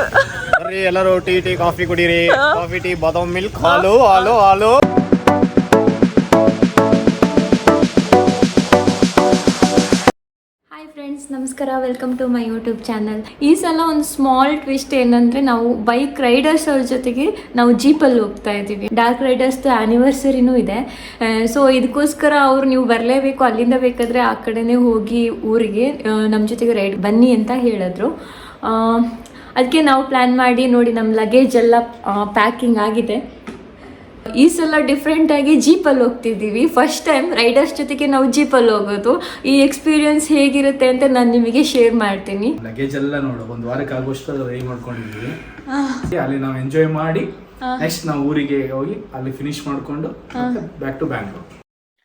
ಬರ್ರಿ ಎಲ್ಲರೂ tea coffee ಕುಡೀರಿ. ಕಾಫಿ ಟೀ ಬಾದಾಮ್ ಮಿಲ್ಕ್ ಹಾಲು ಹಾಲು ಹಾಲು. ಹಾಯ್ ಫ್ರೆಂಡ್ಸ್, ನಮಸ್ಕಾರ. Welcome to my YouTube channel. ಈ ಸಲ ಒಂದು ಸ್ಮಾಲ್ ಟ್ವಿಸ್ಟ್ ಏನಂದರೆ, ನಾವು ಬೈಕ್ ರೈಡರ್ಸ್ ಅವ್ರ ಜೊತೆಗೆ ನಾವು ಜೀಪಲ್ಲಿ ಹೋಗ್ತಾ ಇದ್ದೀವಿ. ಡಾರ್ಕ್ ರೈಡರ್ಸ್ದು ಆ್ಯನಿವರ್ಸರಿನೂ ಇದೆ. ಸೊ ಇದಕ್ಕೋಸ್ಕರ ಅವ್ರು ನೀವು ಬರಲೇಬೇಕು, ಅಲ್ಲಿಂದ ಬೇಕಾದರೆ ಆ ಕಡೆನೇ ಹೋಗಿ ಊರಿಗೆ ನಮ್ಮ ಜೊತೆಗೆ ರೈಡ್ ಬನ್ನಿ ಅಂತ ಹೇಳಿದ್ರು. ಅದಕ್ಕೆ ನಾವು ಪ್ಲ್ಯಾನ್ ಮಾಡಿ ನೋಡಿ, ನಮ್ಮ ಲಗೇಜ್ ಎಲ್ಲ ಪ್ಯಾಕಿಂಗ್ ಆಗಿದೆ. ಈ ಸಲ ಡಿಫ್ರೆಂಟಾಗಿ ಜೀಪಲ್ಲಿ ಹೋಗ್ತಿದ್ದೀವಿ. ಫಸ್ಟ್ ಟೈಮ್ ರೈಡರ್ಸ್ ಜೊತೆಗೆ ನಾವು ಜೀಪಲ್ಲಿ ಹೋಗೋದು. ಈ ಎಕ್ಸ್ಪೀರಿಯನ್ಸ್ ಹೇಗಿರುತ್ತೆ ಅಂತ ನಾನು ನಿಮಗೆ ಶೇರ್ ಮಾಡ್ತೀನಿ. ಲಗೇಜ್ ಎಲ್ಲ ನೋಡು, ಒಂದು ವಾರಕ್ಕೆ ಆಗೋಷ್ಟು ರೆಡಿ ಮಾಡ್ಕೊಂಡಿದ್ದೀವಿ. ಅಲ್ಲಿ ನಾವು ಎಂಜಾಯ್ ಮಾಡಿ ನೆಕ್ಸ್ಟ್ ನಾವು ಊರಿಗೆ ಹೋಗಿ ಅಲ್ಲಿ ಫಿನಿಶ್ ಮಾಡ್ಕೊಂಡು back to Bangalore.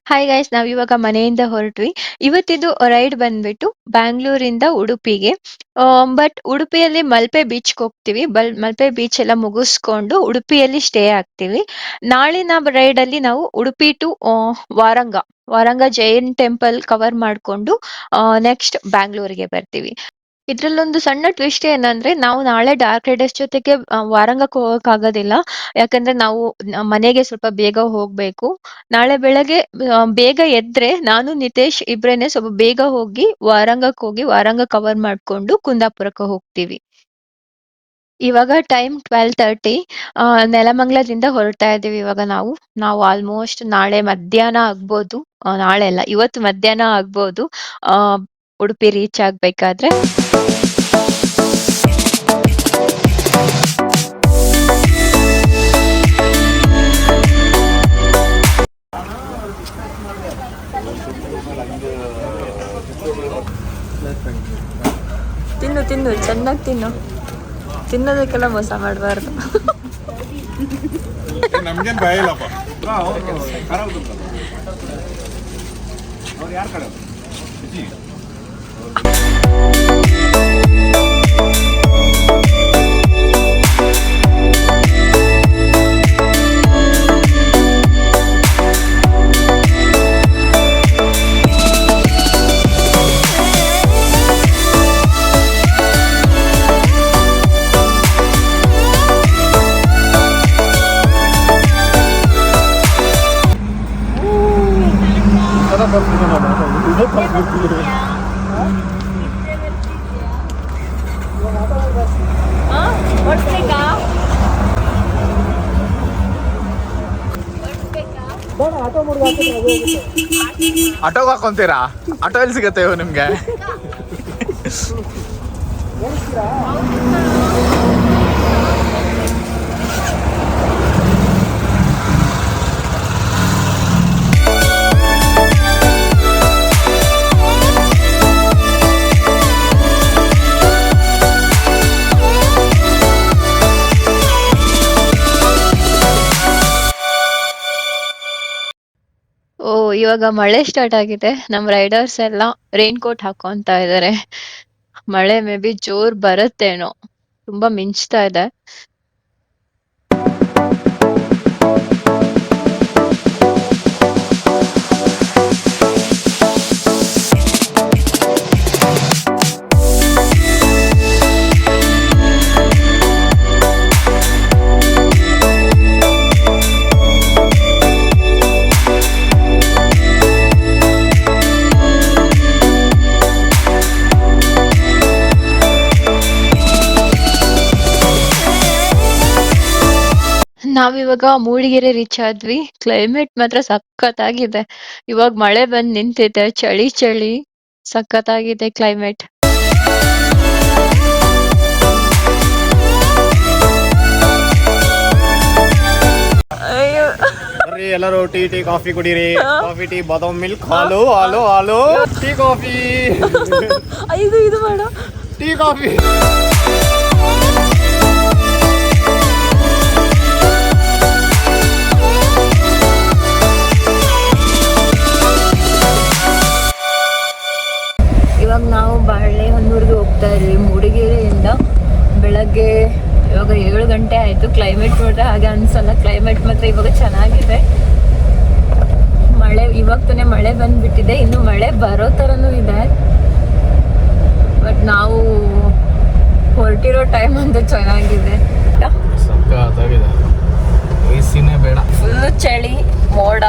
Hi guys, ನಾವು ಇವಾಗ ಮನೆಯಿಂದ ಹೊರಟ್ವಿ. ಇವತ್ತಿದು ರೈಡ್ ಬಂದ್ಬಿಟ್ಟು ಬ್ಯಾಂಗ್ಳೂರಿಂದ ಉಡುಪಿಗೆ. ಬಟ್ ಉಡುಪಿಯಲ್ಲಿ ಮಲ್ಪೆ ಬೀಚ್ಗೆ ಹೋಗ್ತೀವಿ. ಮಲ್ಪೆ ಬೀಚ್ ಎಲ್ಲ ಮುಗಿಸ್ಕೊಂಡು ಉಡುಪಿಯಲ್ಲಿ ಸ್ಟೇ ಆಗ್ತೀವಿ. ನಾಳಿನ ರೈಡಲ್ಲಿ ನಾವು Udupi to Varanga Jain temple cover ಮಾಡಿಕೊಂಡು ನೆಕ್ಸ್ಟ್ ಬ್ಯಾಂಗ್ಳೂರಿಗೆ ಬರ್ತೀವಿ. ಇದ್ರಲ್ಲೊಂದು ಸಣ್ಣ ಟ್ವಿಸ್ಟ್ ಏನಂದ್ರೆ, ನಾವು ನಾಳೆ ಡಾರ್ಕ್ ರೈಡರ್ಸ್ ಜೊತೆಗೆ ವಾರಂಗಕ್ಕೆ ಹೋಗಕ್ಕಾಗೋದಿಲ್ಲ. ಯಾಕಂದ್ರೆ ನಾವು ಮನೆಗೆ ಸ್ವಲ್ಪ ಬೇಗ ಹೋಗ್ಬೇಕು. ನಾಳೆ ಬೆಳಗ್ಗೆ ಬೇಗ ಎದ್ರೆ ನಾನು ನಿತೇಶ್ ಇಬ್ರೇನೆ ಸ್ವಲ್ಪ ಬೇಗ ಹೋಗಿ ವಾರಂಗ ಕವರ್ ಮಾಡ್ಕೊಂಡು ಕುಂದಾಪುರಕ್ಕೆ ಹೋಗ್ತೀವಿ. ಇವಾಗ ಟೈಮ್ 12:30. ನೆಲಮಂಗಲದಿಂದ ಹೊರಡ್ತಾ ಇದ್ದೀವಿ. ಇವಾಗ ನಾವು ಆಲ್ಮೋಸ್ಟ್ ನಾಳೆ ಮಧ್ಯಾಹ್ನ ಆಗ್ಬೋದು, ನಾಳೆ ಅಲ್ಲ ಇವತ್ತು ಮಧ್ಯಾಹ್ನ ಆಗ್ಬೋದು ಉಡುಪಿ ರೀಚ್ ಆಗ್ಬೇಕಾದ್ರೆ. ತಿನ್ನು ಚೆನ್ನಾಗಿ ತಿನ್ನೋದಕ್ಕೆಲ್ಲ ಮೋಸ ಮಾಡಬಾರ್ದು. ನಮ್ಗೇನು ಭಯ ಇಲ್ಲಪ್ಪ. ಅವ್ರು ಯಾರ ಕಡೆ ಆಟೋಗೆ ಹಾಕೊಂತೀರಾ? ಆಟೋ ಎಲ್ಲಿ ಸಿಗತ್ತೆ ನಿಮ್ಗೆ? ಇವಾಗ ಮಳೆ ಸ್ಟಾರ್ಟ್ ಆಗಿದೆ. ನಮ್ ರೈಡರ್ಸ್ ಎಲ್ಲ ರೈನ್ ಕೋಟ್ ಹಾಕೊಂತ ಇದಾರೆ. ಮಳೆ ಮೇ ಬಿ ಜೋರ್ ಬರುತ್ತೇನೋ, ತುಂಬಾ ಮಿಂಚ್ತಾ ಇದೆ. ನಾವಿವಾಗ ಮೂಡಿಗೆರೆ ರೀಚ್ ಆದ್ವಿ. ಕ್ಲೈಮೇಟ್ ಮಾತ್ರ ಸಖತ್ತಾಗಿದೆ. ಇವಾಗ ಮಳೆ ಬಂದ್ ನಿಂತಿದೆ. ಚಳಿ ಸಖತ್ತಾಗಿದೆ ಕ್ಲೈಮೇಟ್. ಬರ್ರಿ ಎಲ್ಲರೂ ಟೀ ಕಾಫಿ ಕುಡೀರಿ. ಕಾಫಿ ಟೀ ಬಾದಾಮ್ ಮಿಲ್ಕ್ ಹಾಲು ಹಾಲು ಹಾಲು. ಟೀ ಕಾಫಿ ಇದು ಮಾಡ ಟೀ ಕಾಫಿ. ಇವಾಗ ನಾವು ಬಾಳೆಹೊನ್ನೂರಿಗೆ ಹೋಗ್ತಾ ಇದ್ದೀವಿ ಮೂಡಿಗೆರೆಯಿಂದ. ಬೆಳಗ್ಗೆ ಇವಾಗ 7 ಗಂಟೆ ಆಯಿತು. ಕ್ಲೈಮೇಟ್ ನೋಡಿದ್ರೆ ಹಾಗೆ ಅನ್ಸಲ್ಲ. ಕ್ಲೈಮೇಟ್ ಮಾತ್ರ ಇವಾಗ ಚೆನ್ನಾಗಿದೆ. ಮಳೆ ಇವಾಗ ತಾನೇ ಮಳೆ ಬಂದ್ಬಿಟ್ಟಿದೆ. ಇನ್ನು ಮಳೆ ಬರೋ ಥರನೂ ಇದೆ. ಬಟ್ ನಾವು ಹೊರಟೇ ಕೊಟ್ಟಿರೋ ಟೈಮ್ ಅಂತೂ ಚೆನ್ನಾಗಿದೆ. ಸಕ್ಕತ್ತಾಗಿದೆ. AC ನೇ ಬೇಡ. ಫುಲ್ಲು ಚಳಿ, ಮೋಡ.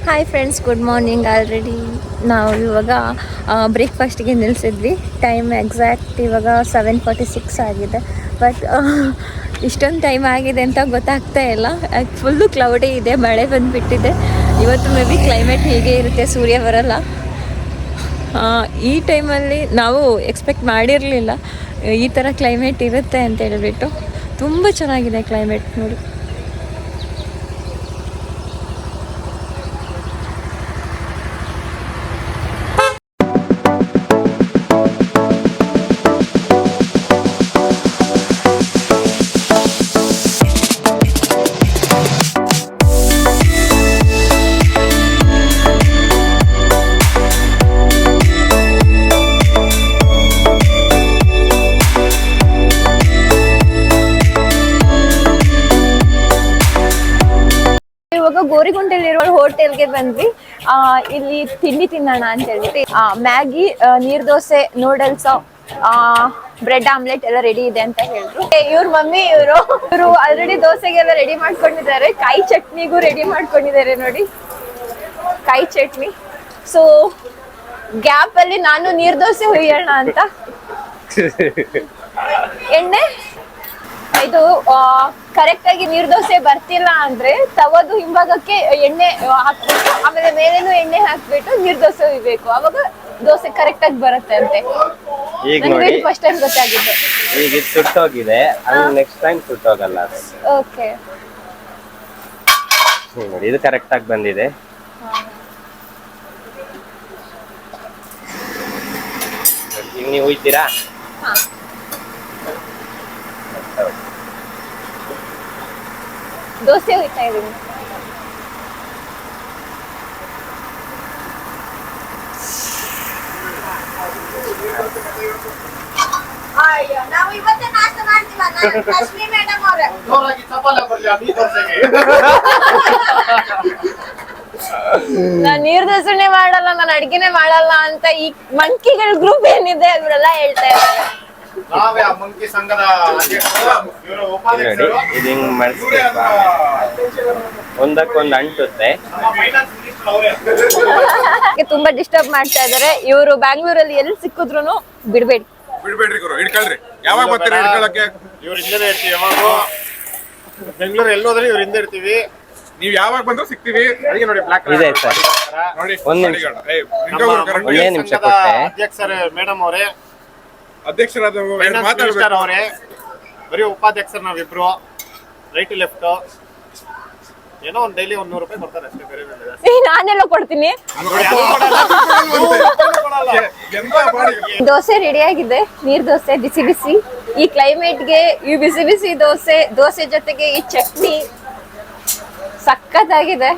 Hi friends, good morning. Already ನಾವು ಇವಾಗ ಬ್ರೇಕ್ಫಾಸ್ಟಿಗೆ ನಿಲ್ಲಿಸಿದ್ವಿ. ಟೈಮ್ ಎಕ್ಸಾಕ್ಟ್ ಇವಾಗ 7:46 ಆಗಿದೆ. ಬಟ್ ಇಷ್ಟೊಂದು ಟೈಮ್ ಆಗಿದೆ ಅಂತ ಗೊತ್ತಾಗ್ತಾ ಇಲ್ಲ. ಫುಲ್ಲು ಕ್ಲೌಡಿ ಇದೆ, ಮಳೆ ಬಂದುಬಿಟ್ಟಿದೆ. ಇವತ್ತು ಮೇ ಬಿ ಕ್ಲೈಮೇಟ್ ಹೀಗೆ ಇರುತ್ತೆ, ಸೂರ್ಯ ಬರಲ್ಲ. ಈ ಟೈಮಲ್ಲಿ ನಾವು ಎಕ್ಸ್ಪೆಕ್ಟ್ ಮಾಡಿರಲಿಲ್ಲ ಈ ಥರ ಕ್ಲೈಮೇಟ್ ಇರುತ್ತೆ ಅಂತ ಹೇಳಿಬಿಟ್ಟು. ತುಂಬ ಚೆನ್ನಾಗಿದೆ ಕ್ಲೈಮೇಟ್ ನೋಡಿ. ಗೋರಿಗುಂಟೆಯಲ್ಲಿರೋ ಹೋಟೆಲ್ಗೆ ಬಂದ್ವಿ. ಇಲ್ಲಿ ತಿಂಡಿ ತಿನ್ನೋಣ ಅಂತ ಹೇಳ್ಬಿಟ್ಟು ಮ್ಯಾಗಿ, ನೀರ್ ದೋಸೆ, ನೂಡಲ್ಸ್, ಬ್ರೆಡ್ ಆಮ್ಲೆಟ್ ಎಲ್ಲ ರೆಡಿ ಇದೆ ಅಂತ ಹೇಳಿದ್ರು. ಇವ್ರ ಮಮ್ಮಿ ಇವರು ಆಲ್ರೆಡಿ ದೋಸೆಗೆಲ್ಲ ರೆಡಿ ಮಾಡ್ಕೊಂಡಿದ್ದಾರೆ. ಕಾಯಿ ಚಟ್ನಿಗೂ ರೆಡಿ ಮಾಡ್ಕೊಂಡಿದ್ದಾರೆ ನೋಡಿ, ಕಾಯಿ ಚಟ್ನಿ. ಸೊ ಗ್ಯಾಪ್ ಅಲ್ಲಿ ನಾನು ನೀರ್ ದೋಸೆ ಹುಯ್ಯೋಣ ಅಂತ. ಎಣ್ಣೆ ಇದು ಕರೆಕ್ಟ್ ಆಗಿ ನೀರ್ ದೋಸೆ ಬರ್ತಿಲ್ಲ ಅಂದ್ರೆ ತವದು ಹಿಂಭಾಗಕ್ಕೆ ಎಣ್ಣೆ ಹಾಕ್ಬೇಕು, ಆಮೇಲೆ ಮೇಲೇನು ಎಣ್ಣೆ ಹಾಕ್ಬಿಟ್ಟು ನೀರ್ ದೋಸೆ ಹುಯ್ಬೇಕು. ಅವಾಗ ದೋಸೆ ಕರೆಕ್ಟ್ ಆಗಿ ಬರುತ್ತೆ ಅಂತೆ. ನನಗೆ ಫಸ್ಟ್ ಟೈಮ್ ಗೊತ್ತಾಗಿದೆ. ಈಗ ಇದು ಸುಟ್ಟೋಗಿದೆ, ನೆಕ್ಸ್ಟ್ ಟೈಮ್ ಸುಟ್ಟೋಗಲ್ಲ. ಓಕೆ ನೋಡಿ, ಇದು ಕರೆಕ್ಟ್ ಆಗಿ ಬಂದಿದೆ. ಈಗ ನೀವು ಹುಯ್ತೀರಾ? ದೋಸೆ ಹುಯ್ತಾ ಇದೀನಿ. ನಾವು ಇವತ್ತೇ ನಾಷ್ಟ ಮಾಡ್ತೀವಿ ಲಕ್ಷ್ಮಿ ಮೇಡಮ್ ಅವ್ರೆ. ನಾನ್ ನೀರ್ ದೋಸೆನೆ ಮಾಡಲ್ಲ, ನಾನು ಅಡ್ಗೆನೆ ಮಾಡಲ್ಲ ಅಂತ ಈ ಮಂಕಿಗಳ ಗ್ರೂಪ್ ಏನಿದೆ ಅವರೆಲ್ಲ ಹೇಳ್ತಾ ಇದ್ದಾರೆ. ನಾವೇ ಆ ಮಂಕಿ ಸಂಘದ ಅಧ್ಯಕ್ಷರು, ಉಪಾಧ್ಯಕ್ಷರು. ಇದು ಹಿಂಗ್ ಮಾಡಿಸ್ಬೇಕು, ಒಂದಕ್ಕೊಂದು ಅಂಟುತ್ತೆ. ತುಂಬಾ ಡಿಸ್ಟರ್ಬ್ ಮಾಡ್ತಾ ಇದಾರೆ ಇವರು. ಬ್ಯಾಂಗ್ಳೂರಲ್ಲಿ ಎಲ್ಲಿ ಸಿಕ್ಕಿದ್ರು ಬಿಡ್ಬೇಡಿ ಗುರು, ಹಿಡ್ಕೊಳ್ರಿ. ಯಾವಾಗ ಬರ್ತೀರಾ ಹಿಡ್ಕೊಳಕ್ಕೆ? ಇವ್ರ ಹಿಂದೆ ಇರ್ತೀವಿ, ಯಾವಾಗ ಬೆಂಗಳೂರು ಎಲ್ಲೋದ್ರೆ ಇವ್ರ ಹಿಂದೆ ಇರ್ತೀವಿ. ನೀವ್ ಯಾವಾಗ ಬಂದ್ರು ಸಿಗ್ತೀವಿ. ಅಡಿಗೆ ನೋಡಿ, ಬ್ಲಾಕ್ ಇದೆ ಸರ್. ನೋಡಿ ಒಂದ್ ನಿಮಿಷ. ಒಂದೇ ನಿಮಿಷ ಕೊಟ್ಟೆ. ಅಧ್ಯಕ್ಷರ ಮೇಡಮ್ ಅವರೇ, ಅಧ್ಯಕ್ಷರಾದ ಮಿನಿಸ್ಟರ್ ಅವರೇ, ಬರೀ ಉಪಾಧ್ಯಕ್ಷರು ನಾವಿಬ್ರು. ರೈಟ್ ಲೆಫ್ಟ್ ಏನೋ ಒಂದ್ ಡೈಲಿ 100 ರೂಪಾಯಿ ಕೊಡ್ತಾರೆ ಅಷ್ಟೇ, ಬೇರೆ ಬೇರೆ. ನಾನೆಲ್ಲ ಕೊಡ್ತೀನಿ. ದೋಸೆ ರೆಡಿ ಆಗಿದೆ, ನೀರ್ ದೋಸೆ ಬಿಸಿ ಬಿಸಿ. ಈ ಕ್ಲೈಮೇಟ್ಗೆ ಈ ಬಿಸಿ ಬಿಸಿ ದೋಸೆ ಜೊತೆಗೆ ಈ ಚಟ್ನಿ ಸಖತ್ತಾಗಿದೆ.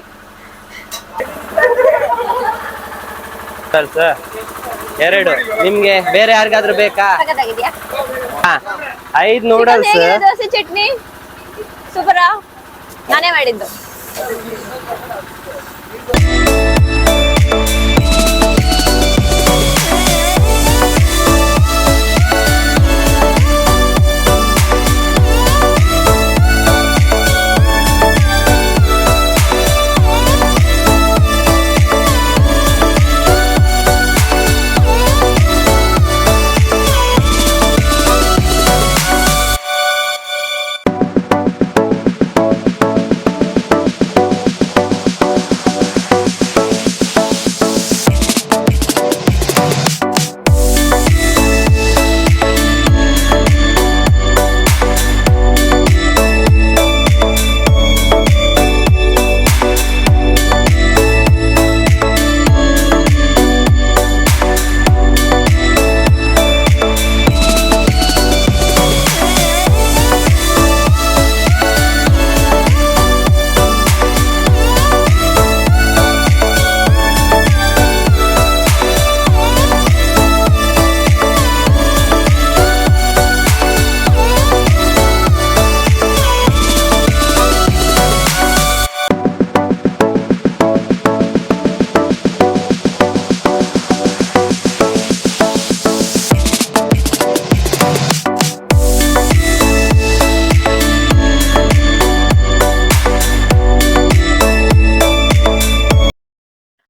2 ನಿಮ್ಗೆ ಬೇರೆ ಯಾರಿಗಾದ್ರೂ ಬೇಕಾ? ಸಖತ್ತಾಗಿದ್ಯಾ? ಹಾ 5 ನೂಡಲ್ಸ್. ಹೇಗಿದೆ ದೋಸೆ ಚಟ್ನಿ? ಸೂಪರಾ? ನಾನೇ ಮಾಡಿದ್ದು.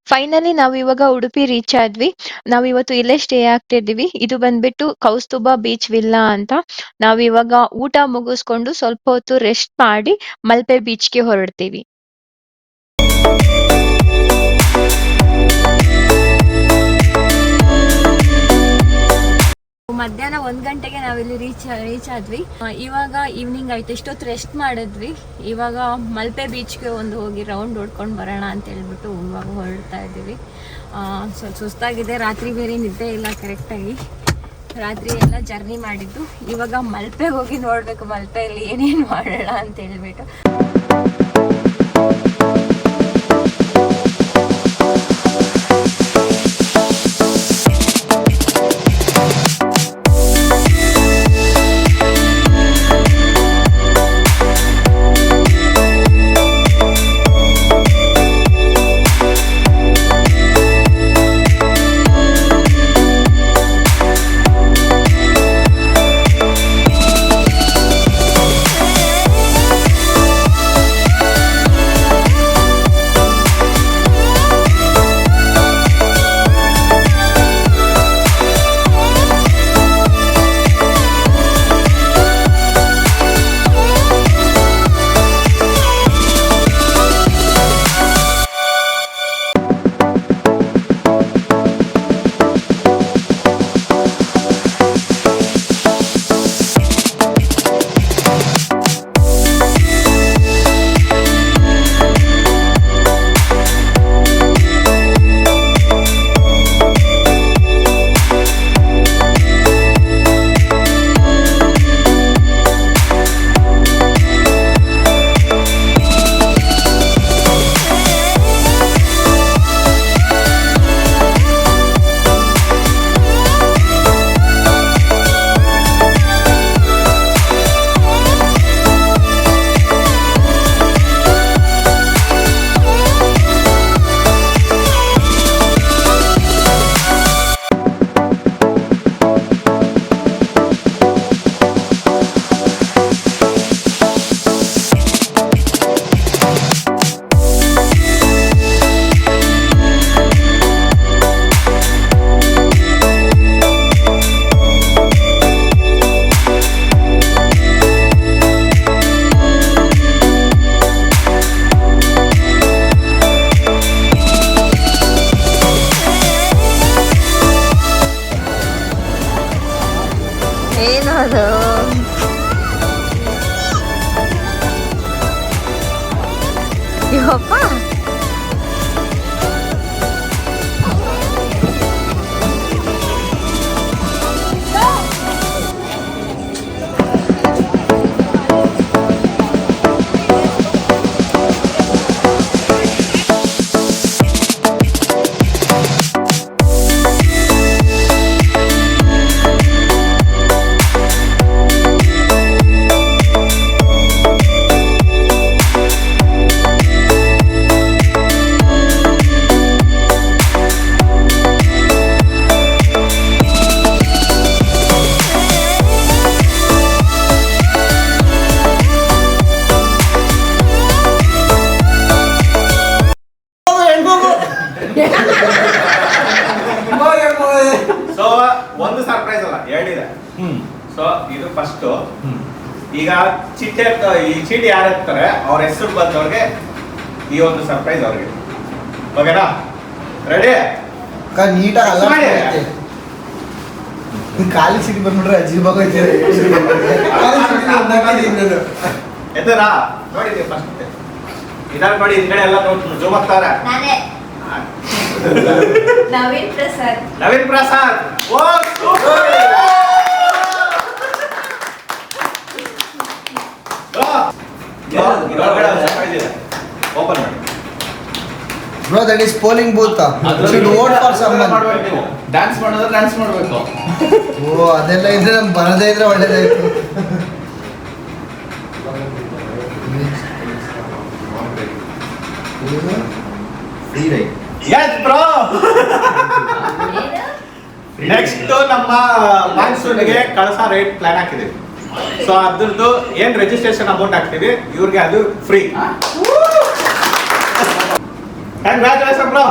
ಫೈನಲಿ ನಾವು ಇವಾಗ ಉಡುಪಿ ರೀಚ್ ಆದ್ವಿ. ನಾವು ಇವತ್ತು ಇಲ್ಲೇ ಸ್ಟೇ ಆಗ್ತಿದ್ದೀವಿ. ಇದು ಬಂದ್ಬಿಟ್ಟು ಕೌಸ್ತುಭ ಬೀಚ್ ವಿಲ್ಲಾ ಅಂತ. ನಾವು ಇವಾಗ ಊಟ ಮುಗಿಸ್ಕೊಂಡು ಸ್ವಲ್ಪ ಹೊತ್ತು ರೆಸ್ಟ್ ಮಾಡಿ ಮಲ್ಪೆ ಬೀಚ್ಗೆ ಹೊರಡ್ತೀವಿ. ಮಧ್ಯಾಹ್ನ 1 ಗಂಟೆಗೆ ನಾವಿಲ್ಲಿ ರೀಚ್ ಆದ್ವಿ. ಇವಾಗ ಈವ್ನಿಂಗ್ ಆಯ್ತು. ಇಷ್ಟೊತ್ತು ರೆಸ್ಟ್ ಮಾಡಿದ್ವಿ. ಇವಾಗ ಮಲ್ಪೆ ಬೀಚ್ಗೆ ಹೋಗಿ ರೌಂಡ್ ಹೊಡ್ಕೊಂಡು ಬರೋಣ ಅಂತ ಹೇಳ್ಬಿಟ್ಟು ಇವಾಗ ಹೊರಡ್ತಾ ಇದ್ದೀವಿ. ಸ್ವಲ್ಪ ಸುಸ್ತಾಗಿದೆ. ರಾತ್ರಿ ಬೇರೆ ನಿದ್ದೆ ಇಲ್ಲ ಕರೆಕ್ಟಾಗಿ. ರಾತ್ರಿ ಎಲ್ಲ ಜರ್ನಿ ಮಾಡಿದ್ದು. ಇವಾಗ ಮಲ್ಪೆಗೆ ಹೋಗಿ ನೋಡಬೇಕು ಮಲ್ಪೆಯಲ್ಲಿ ಏನೇನು ಮಾಡೋಣ ಅಂತ ಹೇಳ್ಬಿಟ್ಟು. ಏನದು? ಯಪ್ಪ ಈ ಚೀಟಿ ಯಾರು ಎತ್ತಾರೆ ಅವ್ರ ಹೆಸರು ಬಂದವ್ರಿಗೆ ಈ ಒಂದು ಸರ್ಪ್ರೈಸ್ ಅವ್ರಿಗೆ. ಓಕೆನಾ? ರೆಡಿ? ನೀಟಾಗಿ ಅಲ್ಲ ಮಾಡಿ. ಖಾಲಿ ಸಿಟಿ ಬಂದ್ಬಿಟ್ರೆ ಅಜೀಬ್ ಆಗೋಯ್ತು. ಎತ್ತರಾ ನೋಡಿ ಫಸ್ಟ್ ಇದಾರ ನೋಡಿ ಈ ಕಡೆ ಎಲ್ಲ ನೋಡಿ ಜೂಮ್ ಆಗ್ತಾರೆ. ನಾನೇ ನವೀನ್ ಪ್ರಸಾದ್. ನವೀನ್ ಪ್ರಸಾದ್. ಓ ಸೂಪರ್. ಓಪನ್ ಮಾಡಿ. Bro that is polling booth. Should vote for someone. Dance ಮಾಡೋದ್ರೆ ಡ್ಯಾನ್ಸ್ ಮಾಡಬೇಕು. ಓ ಅದೆಲ್ಲ ಇದ್ರೆ ನಮ್ಗೆ ಬರದೇ ಇದ್ರೆ ಒಳ್ಳೇದಾಯ್ತು. S bro. ನೆಕ್ಸ್ಟ್ ನಮ್ಮ ಮಾನ್ಸೂನ್ಗೆ ಕಳಸ ರೈಡ್ ಪ್ಲಾನ್ ಹಾಕಿದೀವಿ. ಸೊ ಅದ್ರದ್ದು ಏನ್ ರಿಜಿಸ್ಟ್ರೇಷನ್ ಅಮೌಂಟ್ ಹಾಕ್ತೀವಿ ಇವ್ರಿಗೆ ಅದು free. Congratulation bro.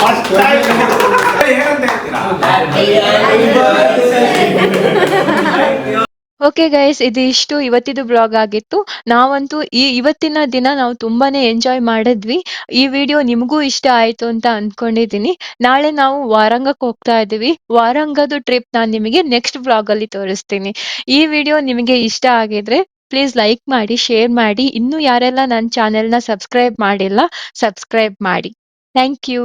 First time ಏನಂತ ಹೇಳ್ತೀರಾ? ಓಕೆ ಗೈಸ್, ಇದು ಇಷ್ಟು ಇವತ್ತಿದು ಬ್ಲಾಗ್ ಆಗಿತ್ತು. ನಾವಂತೂ ಇವತ್ತಿನ ದಿನ ನಾವು ತುಂಬಾನೇ ಎಂಜಾಯ್ ಮಾಡಿದ್ವಿ. ಈ ವಿಡಿಯೋ ನಿಮಗೂ ಇಷ್ಟ ಆಯ್ತು ಅಂತ ಅನ್ಕೊಂಡಿದೀನಿ. ನಾಳೆ ನಾವು ವಾರಂಗಕ್ಕೆ ಹೋಗ್ತಾ ಇದ್ದೀವಿ. ವಾರಂಗದ ಟ್ರಿಪ್ ನಾನು ನಿಮಗೆ ನೆಕ್ಸ್ಟ್ ಬ್ಲಾಗ್ ಅಲ್ಲಿ ತೋರಿಸ್ತೀನಿ. ಈ ವಿಡಿಯೋ ನಿಮಗೆ ಇಷ್ಟ ಆಗಿದ್ರೆ ಪ್ಲೀಸ್ ಲೈಕ್ ಮಾಡಿ, ಶೇರ್ ಮಾಡಿ. ಇನ್ನೂ ಯಾರೆಲ್ಲ ನನ್ನ ಚಾನೆಲ್ನ ಸಬ್ಸ್ಕ್ರೈಬ್ ಮಾಡಿಲ್ಲ, ಸಬ್ಸ್ಕ್ರೈಬ್ ಮಾಡಿ. Thank you.